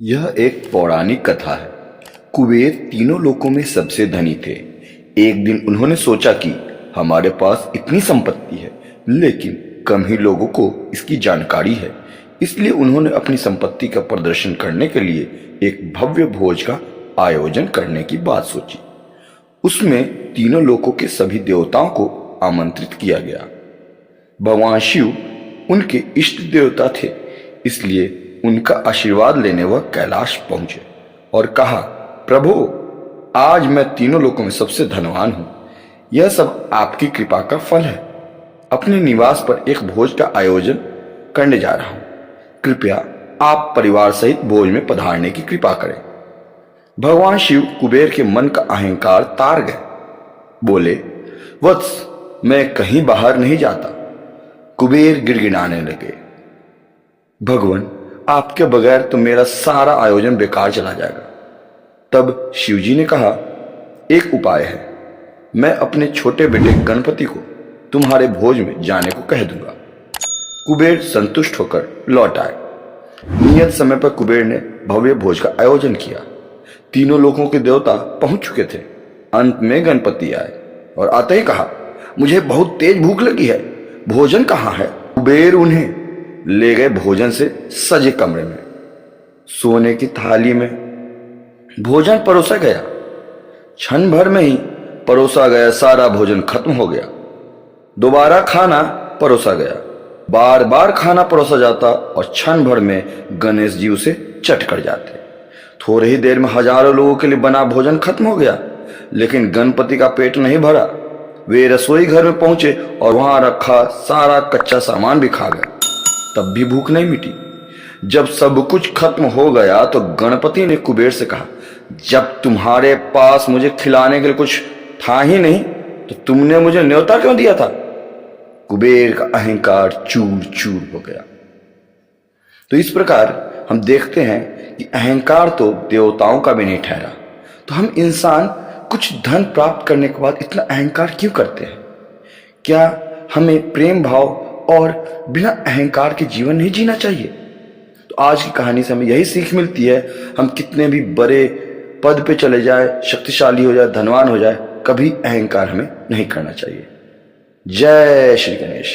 यह एक पौराणिक कथा है। कुबेर तीनों लोकों में सबसे धनी थे। एक दिन उन्होंने सोचा कि हमारे पास इतनी संपत्ति है, लेकिन कम ही लोगों को इसकी जानकारी है। इसलिए उन्होंने अपनी संपत्ति का प्रदर्शन करने के लिए एक भव्य भोज का आयोजन करने की बात सोची। उसमें तीनों लोकों के सभी देवताओं को आमंत्रित किया गया। भगवान शिव उनके इष्ट देवता थे, इसलिए उनका आशीर्वाद लेने वह कैलाश पहुंचे और कहा, प्रभु, आज मैं तीनों लोकों में सबसे धनवान हूं। यह सब आपकी कृपा का फल है। अपने निवास पर एक भोज का आयोजन करने जा रहा हूं। कृपया आप परिवार सहित भोज में पधारने की कृपा करें। भगवान शिव कुबेर के मन का अहंकार तार गए। बोले, वत्स, मैं कहीं बाहर नहीं जाता। कुबेर गिड़गिड़ाने लगे, भगवान, आपके बगैर तो मेरा सारा आयोजन बेकार चला जाएगा। तब शिवजी ने कहा, एक उपाय है। मैं अपने छोटे बेटे गणपति को तुम्हारे भोज में जाने को कह दूंगा। कुबेर संतुष्ट होकर लौट आए। नियत समय पर कुबेर ने भव्य भोज का आयोजन किया। तीनों लोकों के देवता पहुंच चुके थे। अंत में गणपति आए और आते ही कहा, मुझे बहुत तेज भूख लगी है, भोजन कहाँ है? कुबेर उन्हें ले गए भोजन से सजे कमरे में। सोने की थाली में भोजन परोसा गया। क्षण भर में ही परोसा गया सारा भोजन खत्म हो गया। दोबारा खाना परोसा गया। बार बार खाना परोसा जाता और क्षण भर में गणेश जी उसे चट कर जाते। थोड़ी ही देर में हजारों लोगों के लिए बना भोजन खत्म हो गया, लेकिन गणपति का पेट नहीं भरा। वे रसोई घर में पहुंचे और वहां रखा सारा कच्चा सामान भी खा गए, तब भी भूख नहीं मिटी। जब सब कुछ खत्म हो गया तो गणपति ने कुबेर से कहा, जब तुम्हारे पास मुझे खिलाने के लिए कुछ था ही नहीं तो तुमने मुझे न्योता क्यों दिया था? कुबेर का अहंकार चूर चूर हो गया। तो इस प्रकार हम देखते हैं कि अहंकार तो देवताओं का भी नहीं ठहरा। तो हम इंसान कुछ धन प्राप्त करने के बाद इतना अहंकार क्यों करते हैं? क्या हमें प्रेम भाव और बिना अहंकार के जीवन नहीं जीना चाहिए? तो आज की कहानी से हमें यही सीख मिलती है, हम कितने भी बड़े पद पे चले जाए, शक्तिशाली हो जाए, धनवान हो जाए, कभी अहंकार हमें नहीं करना चाहिए। जय श्री गणेश।